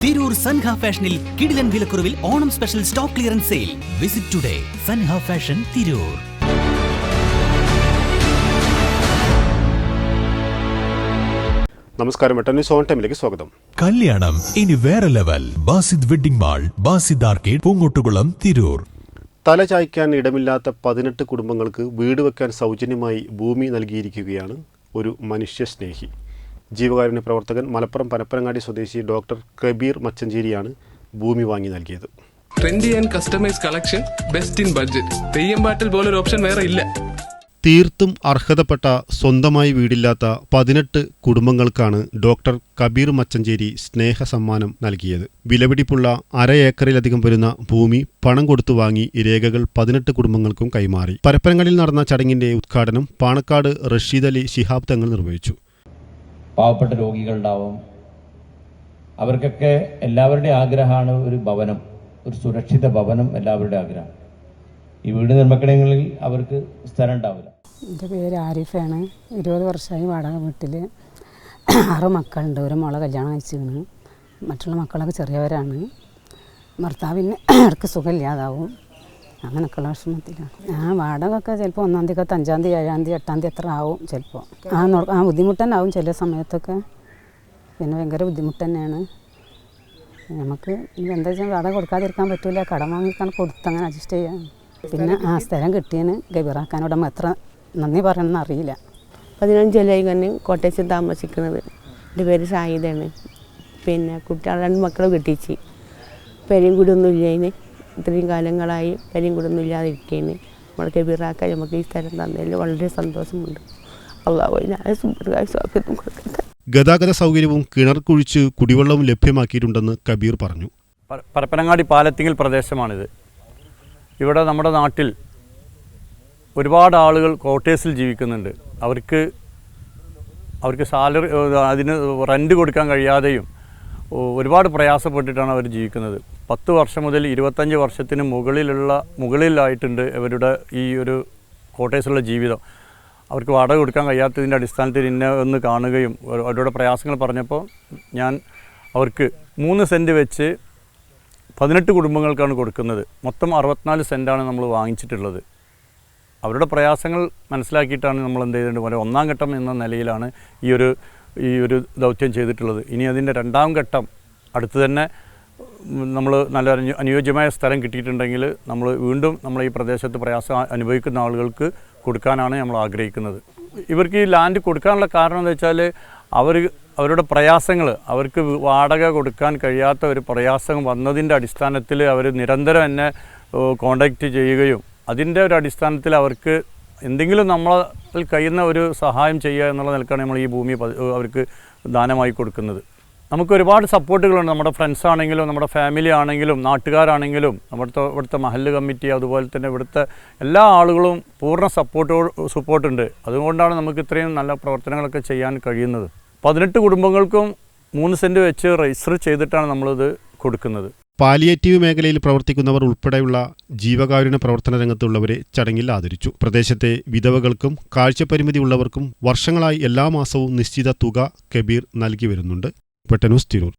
തിരൂർ സൻഹ ഫാഷനിൽ കിടിലൻ വിലക്കുറവിൽ Onam special stock clearance sale. Visit today Sanha fashion Tirur. നമസ്കാരം, ന്യൂസ് ഓൺ ടൈമിലേക്ക് സ്വാഗതം. കല്യാണം ഇനി വേറെ level. Basid wedding mall, Basid arcade, Poongottukulam, Tirur. തല ചായ്ക്കാൻ ഇടമില്ലാത്ത 18 കുടുംബങ്ങൾക്ക് വീട് വെക്കാൻ സൗജന്യമായി ഭൂമി നൽകിയിരിക്കുകയാണ് ഒരു മനുഷ്യസ്നേഹി. ജീവകാരുണ്യ പ്രവർത്തകൻ മലപ്പുറം പനപ്പനങ്ങാടി സ്വദേശി ഡോക്ടർ കബീർ മച്ചഞ്ചേരിയാണ് ഭൂമി വാങ്ങി നൽകിയത്. Trendy and customise collection, best in budget. Theyyam പാട്ടിൽ പോലൊരു ഓപ്ഷൻ വേറെ ഇല്ല. തീർത്തും അർഹതപ്പെട്ട സ്വന്തമായി വീടില്ലാത്ത 18 കുടുംബങ്ങൾക്കാണ് ഡോക്ടർ കബീർ മച്ചഞ്ചേരി സ്നേഹ സമ്മാനം നൽകിയത്. വിലപിടിപ്പുള്ള 1/2 ഏക്കറിലധികം വരുന്ന ഭൂമി പണം കൊടുത്തു വാങ്ങി രേഖകൾ 18 കുടുംബങ്ങൾക്കും കൈമാറി. പരപ്പനങ്ങളിൽ നടന്ന ചടങ്ങിന്റെ ഉദ്ഘാടനം പാണക്കാട് റഷീദ് അലി ശിഹാബ് തങ്ങൾ നിർവഹിച്ചു. പാവപ്പെട്ട രോഗികളുണ്ടാവും, അവർക്കൊക്കെ എല്ലാവരുടെയും ആഗ്രഹമാണ് ഒരു ഭവനം, ഒരു സുരക്ഷിത ഭവനം. എല്ലാവരുടെ ആഗ്രഹം. ഈ വീട് നിർമ്മിക്കണമെങ്കിൽ അവർക്ക് സ്ഥലം ഉണ്ടാവില്ല. എൻ്റെ പേര് ആരിഫാണ്. 20 വർഷമായി വാടക വീട്ടിൽ. 6 മക്കളുണ്ട്. ഒരു മോളെ കല്യാണം കഴിച്ചിരുന്നു. മറ്റുള്ള മക്കളൊക്കെ ചെറിയവരാണ്. ഭർത്താവിന് അവർക്ക് സുഖമില്ലാതാവും. അങ്ങനെയൊക്കെയുള്ള വിഷമത്തിലാണ്. വാടക ഒക്കെ ചിലപ്പോൾ 1-ാം തീയതി, 5-ാം തീയതി, 7-ാം തീയതി, 8-ാം തീയതി എത്ര ആവും. ചിലപ്പോൾ ബുദ്ധിമുട്ട് തന്നെ ആവും ചില സമയത്തൊക്കെ. പിന്നെ ഭയങ്കര ബുദ്ധിമുട്ട് തന്നെയാണ് നമുക്ക്. എന്താ വെച്ചാൽ വാടക കൊടുക്കാതിരിക്കാൻ പറ്റില്ല. കടം വാങ്ങിക്കാൻ കൊടുത്ത് അങ്ങനെ അഡ്ജസ്റ്റ് ചെയ്യാം. പിന്നെ സ്ഥലം കിട്ടിയതിന് ഗബീറാക്കാനോട് എത്ര നന്ദി പറയണമെന്ന് അറിയില്ല. 15 കൊല്ലമായി തന്നെ കോട്ടയത്ത് താമസിക്കുന്നത്. എൻ്റെ പേര് സായിദാണ്. പിന്നെ കുട്ടികളെ 2 മക്കളെ കെട്ടിച്ച് പെരയും കൂടി ഒന്നും ഇല്ല. അതിന് ഇത്രയും കാലങ്ങളായി പെരയും കൂടി ഒന്നും ഇല്ലാതിരിക്കുകയാണ്. നമ്മൾ ഗബീറാക്കാൻ നമുക്ക് ഈ സ്ഥലം തന്നതിൽ വളരെ സന്തോഷമുണ്ട്. ഗതാഗത സൗകര്യവും കിണർ കുഴിച്ച് കുടിവെള്ളവും ലഭ്യമാക്കിയിട്ടുണ്ടെന്ന് കബീർ പറഞ്ഞു. പരപ്പനങ്ങാടി പാലത്തിങ്ങൽ പ്രദേശമാണിത്. ഇവിടെ നമ്മുടെ നാട്ടിൽ ഒരുപാട് ആളുകൾ ക്വാർട്ടേഴ്സിൽ ജീവിക്കുന്നുണ്ട്. അവർക്ക് സാലറി, അതിന് റെൻറ്റ് കൊടുക്കാൻ കഴിയാതെയും ഒരുപാട് പ്രയാസപ്പെട്ടിട്ടാണ് അവർ ജീവിക്കുന്നത്. 10 വർഷം മുതൽ 25 വർഷത്തിന് മുകളിലായിട്ടുണ്ട് ഇവരുടെ ഈ ഒരു ക്വാർട്ടേഴ്സിലുള്ള ജീവിതം. അവർക്ക് വാടക കൊടുക്കാൻ കഴിയാത്തതിൻ്റെ അടിസ്ഥാനത്തിൽ എന്നെ ഒന്ന് കാണുകയും അവരുടെ പ്രയാസങ്ങൾ പറഞ്ഞപ്പോൾ ഞാൻ അവർക്ക് 3 സെൻറ്റ് വെച്ച് 18 കുടുംബങ്ങൾക്കാണ് കൊടുക്കുന്നത്. മൊത്തം 64 സെൻറ്റാണ് നമ്മൾ വാങ്ങിച്ചിട്ടുള്ളത്. അവരുടെ പ്രയാസങ്ങൾ മനസ്സിലാക്കിയിട്ടാണ് നമ്മൾ എന്ത് ചെയ്തിട്ടുണ്ട്. 1-ാം ഘട്ടം എന്ന നിലയിലാണ് ഈ ഒരു ദൗത്യം ചെയ്തിട്ടുള്ളത്. ഇനി അതിൻ്റെ 2-ാം ഘട്ടം അടുത്ത് തന്നെ നമ്മൾ നല്ല അനുയോജ്യമായ സ്ഥലം കിട്ടിയിട്ടുണ്ടെങ്കിൽ നമ്മൾ വീണ്ടും നമ്മൾ ഈ പ്രദേശത്ത് പ്രയാസം അനുഭവിക്കുന്ന ആളുകൾക്ക് കൊടുക്കാനാണ് നമ്മൾ ആഗ്രഹിക്കുന്നത്. ഇവർക്ക് ഈ ലാൻഡ് കൊടുക്കാനുള്ള കാരണം എന്താ വെച്ചാൽ അവരുടെ പ്രയാസങ്ങൾ, അവർക്ക് വാടക കൊടുക്കാൻ കഴിയാത്ത ഒരു പ്രയാസം വന്നതിൻ്റെ അടിസ്ഥാനത്തിൽ അവർ നിരന്തരം എന്നെ കോണ്ടാക്റ്റ് ചെയ്യുകയും അതിൻ്റെ ഒരു അടിസ്ഥാനത്തിൽ അവർക്ക് എന്തെങ്കിലും നമ്മളിൽ കഴിയുന്ന ഒരു സഹായം ചെയ്യുക എന്നുള്ള നിലക്കാണ് നമ്മൾ ഈ ഭൂമി അവർക്ക് ദാനമായി കൊടുക്കുന്നത്. നമുക്ക് ഒരുപാട് സപ്പോർട്ടുകളുണ്ട്. നമ്മുടെ ഫ്രണ്ട്സ് ആണെങ്കിലും നമ്മുടെ ഫാമിലി ആണെങ്കിലും നാട്ടുകാരാണെങ്കിലും ഇവിടുത്തെ മഹല്ല് കമ്മിറ്റി, അതുപോലെ തന്നെ ഇവിടുത്തെ എല്ലാ ആളുകളും പൂർണ്ണ സപ്പോർട്ടുണ്ട്. അതുകൊണ്ടാണ് നമുക്ക് ഇത്രയും നല്ല പ്രവർത്തനങ്ങളൊക്കെ ചെയ്യാൻ കഴിയുന്നത്. 18 കുടുംബങ്ങൾക്കും 3 സെൻറ്റ് വെച്ച് രജിസ്റ്റർ ചെയ്തിട്ടാണ് നമ്മളിത് കൊടുക്കുന്നത്. പാലിയേറ്റീവ് മേഖലയിൽ പ്രവർത്തിക്കുന്നവർ ഉൾപ്പെടെയുള്ള ജീവകാരുണ്യ പ്രവർത്തന രംഗത്തുള്ളവരെ ചടങ്ങിൽ ആദരിച്ചു. പ്രദേശത്തെ വിധവകൾക്കും കാഴ്ചപരിമിതി ഉള്ളവർക്കും വർഷങ്ങളായി എല്ലാ മാസവും നിശ്ചിത തുക കബീർ നൽകി വരുന്നുണ്ട്. ന്യൂസ് തിരൂർ.